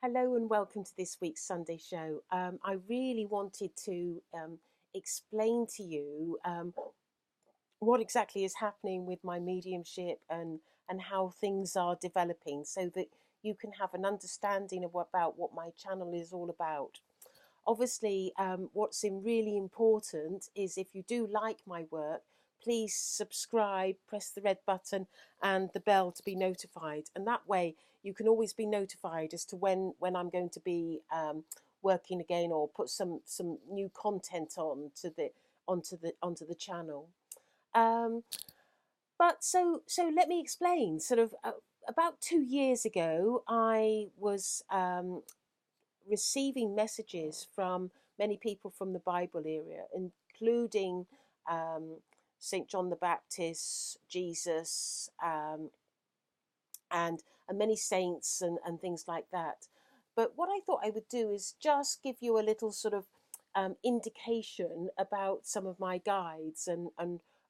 Hello and welcome to this week's Sunday show. I really wanted to explain to you what exactly is happening with my mediumship and how things are developing, so that you can have an understanding of about what my channel is all about. Obviously, really important is if you do like my work, please subscribe, press the red button and the bell to be notified. And that way you can always be notified as to when I'm going to be working again, or put some new content onto the channel. Um, but let me explain. About 2 years ago, I was receiving messages from many people from the Bible area, including um, St. John the Baptist, Jesus, and many saints and things like that. But what I thought I would do is just give you a little sort of indication about some of my guides, and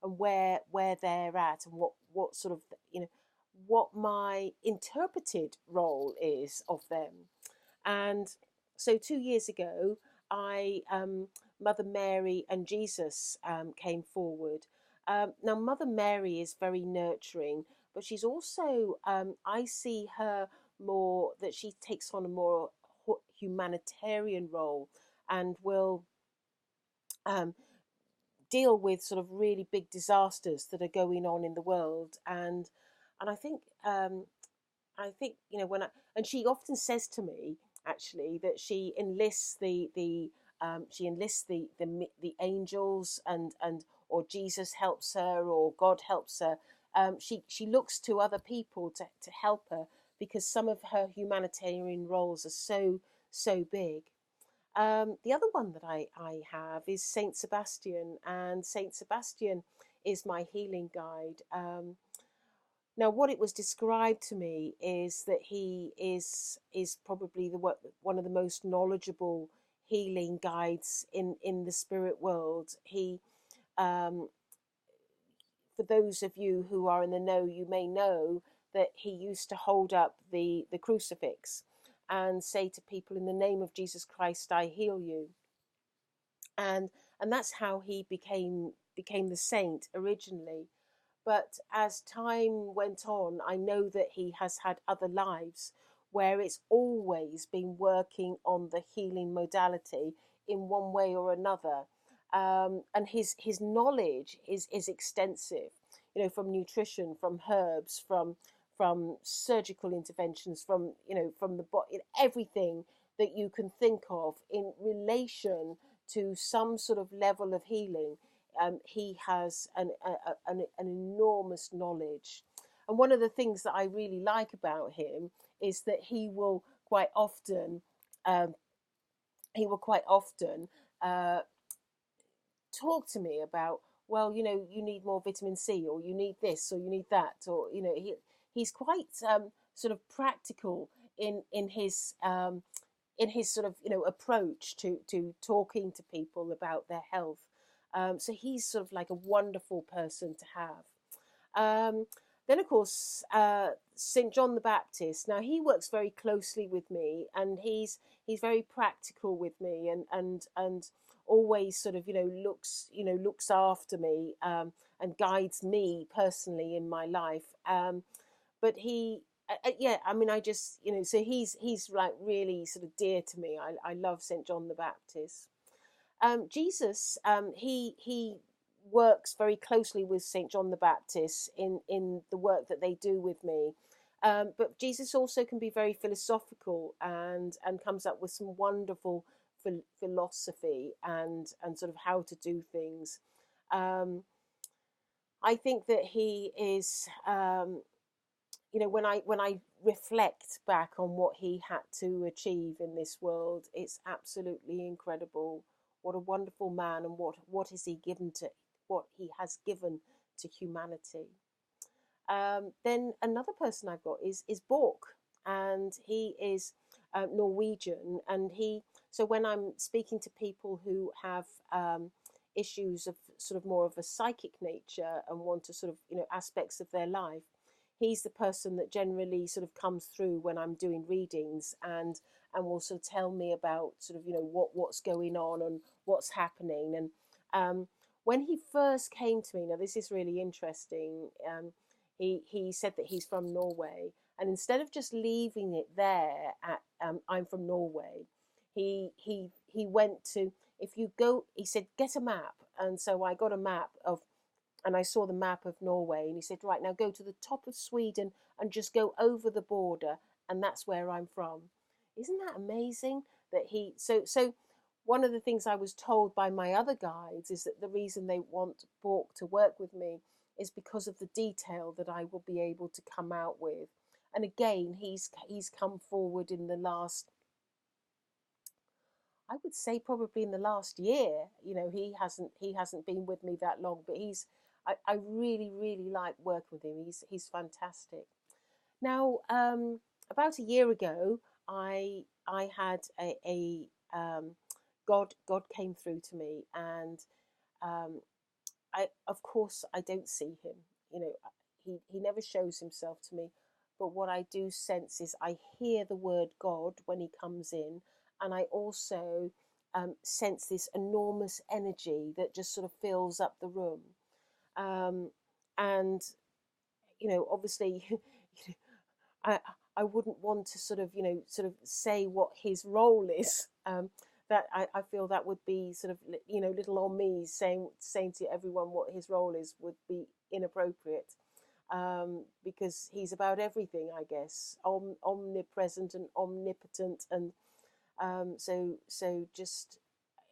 where they're at, and what sort of, what my interpreted role is of them. And so 2 years ago, I Mother Mary and Jesus came forward. Now, Mother Mary is very nurturing, but she's also, I see her more that she takes on a more humanitarian role, and will um, deal with sort of really big disasters that are going on in the world. And I think, when I and she often says to me, actually, that she enlists the angels, and or Jesus helps her, or God helps her. She looks to other people to help her, because some of her humanitarian roles are so big. The other one that I have is Saint Sebastian, and Saint Sebastian is my healing guide. Now, what it was described to me is that he is probably one of the most knowledgeable healing guides in the spirit world. Um, for those of you who are in the know, you may know that he used to hold up the crucifix and say to people, "In the name of Jesus Christ, I heal you." And that's how he became the saint originally. But as time went on, I know that he has had other lives where it's always been working on the healing modality in one way or another. And his knowledge is extensive, from nutrition, from herbs, from surgical interventions, from the body, everything that you can think of in relation to some sort of level of healing. He has an enormous knowledge. And one of the things that I really like about him is that um, he will quite often uh, talk to me about, well, you need more vitamin C, or you need this, or you need that, or he's quite sort of practical in his sort of approach to talking to people about their health. So he's sort of like a wonderful person to have. Then, of course, St. John the Baptist. Now, he works very closely with me, and he's very practical with me, and always sort of looks after me, and guides me personally in my life. But yeah, I mean, I just so he's like really sort of dear to me. I love St. John the Baptist. Jesus, he works very closely with St. John the Baptist in the work that they do with me. But Jesus also can be very philosophical, and comes up with some wonderful philosophy, and sort of how to do things. I think that he is, when I reflect back on what he had to achieve in this world, it's absolutely incredible. What a wonderful man, and what he has given to humanity. Then another person I've got is Bork, and he is Norwegian, and so when I'm speaking to people who have issues of sort of more of a psychic nature, and want to sort of aspects of their life, he's the person that generally sort of comes through when I'm doing readings, and will sort of tell me about sort of, what's going on and what's happening. And when he first came to me, now this is really interesting. He said that he's from Norway, and instead of just leaving it there at I'm from Norway, he went to, if you go, he said, get a map. And so I got a map of, and I saw the map of Norway, and he said, right, now go to the top of Sweden and just go over the border, and that's where I'm from. Isn't that amazing? That he so one of the things I was told by my other guides is that the reason they want Bork to work with me is because of the detail that I will be able to come out with. And again, he's come forward in the last, I would say probably in the last year. He hasn't been with me that long, but I really, really like working with him. He's fantastic. Now, about a year ago, I had a God came through to me, and um, I, of course, I don't see him. He never shows himself to me, but what I do sense is I hear the word God when he comes in, and I also sense this enormous energy that just sort of fills up the room. Um, and obviously, I I wouldn't want to sort of say what his role is. That I feel that would be sort of little on me saying to everyone what his role is would be inappropriate, because he's about everything, I guess, omnipresent and omnipotent, and so just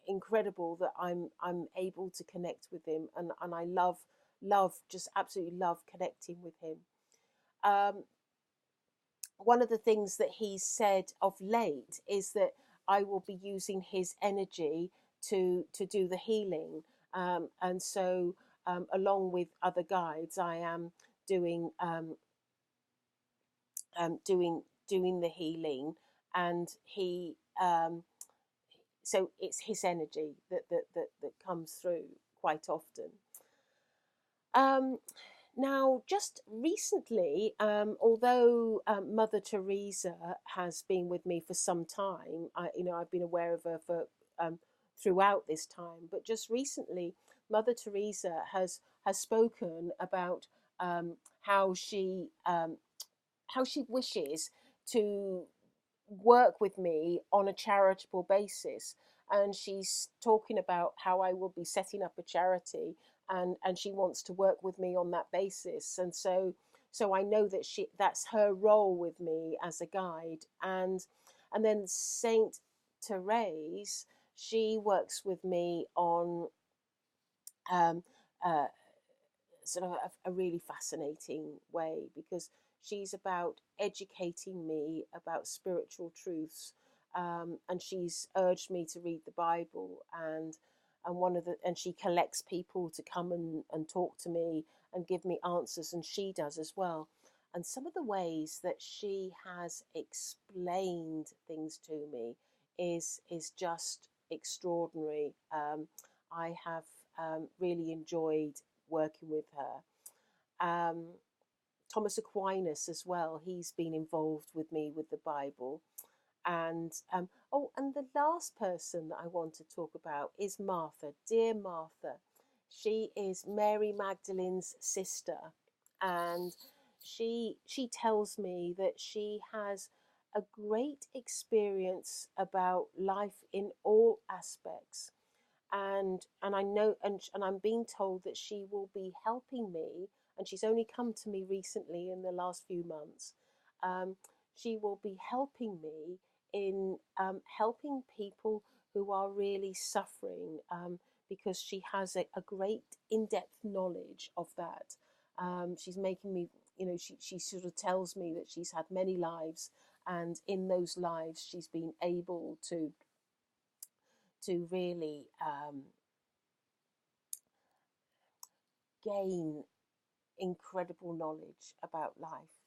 incredible that I'm able to connect with him, and I love, just absolutely love connecting with him. Um, One of the things that he's said of late is that I will be using his energy to do the healing, and so along with other guides, I am doing doing the healing, and he so it's his energy that comes through quite often. Um, Now, just recently, although Mother Teresa has been with me for some time, I've been aware of her for throughout this time. But just recently, Mother Teresa has spoken about um, how she um, how she wishes to work with me on a charitable basis. And she's talking about how I will be setting up a charity, and she wants to work with me on that basis. And so I know that that's her role with me as a guide. And then Saint Therese, she works with me on um, uh, sort of a really fascinating way, because she's about educating me about spiritual truths, and she's urged me to read the Bible, and she collects people to come and talk to me and give me answers, and she does as well. And some of the ways that she has explained things to me is just extraordinary. I have really enjoyed working with her. Thomas Aquinas as well. He's been involved with me with the Bible. And the last person that I want to talk about is Martha, dear Martha. She is Mary Magdalene's sister, and she tells me that she has a great experience about life in all aspects, and I know, and I'm being told that she will be helping me, and she's only come to me recently in the last few months. Um, she will be helping me in helping people who are really suffering, because she has a great in-depth knowledge of that. She's making me, she sort of tells me that she's had many lives, and in those lives she's been able to really gain incredible knowledge about life.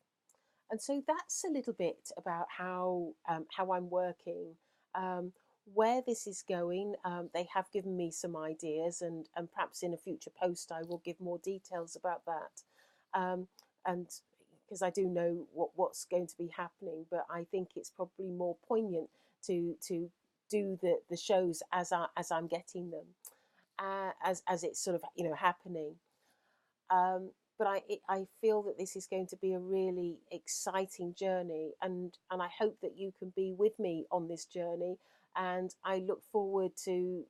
And so that's a little bit about how I'm working, um, where this is going. They have given me some ideas, and perhaps in a future post I will give more details about that. And because I do know what's going to be happening, but I think it's probably more poignant to do the shows as I'm getting them, as it's sort of happening. But I feel that this is going to be a really exciting journey, and I hope that you can be with me on this journey. And I look forward to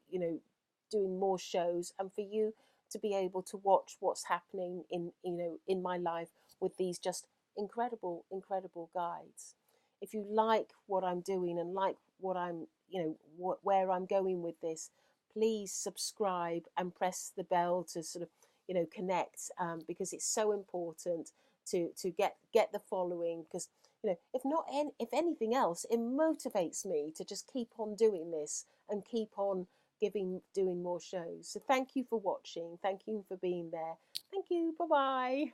doing more shows, and for you to be able to watch what's happening in my life with these just incredible guides. If you like what I'm doing and like what I'm where I'm going with this, please subscribe and press the bell to sort of connect, because it's so important to get the following, because if not if anything else, it motivates me to just keep on doing this and keep on doing more shows. So thank you for watching, thank you for being there, thank you, bye bye.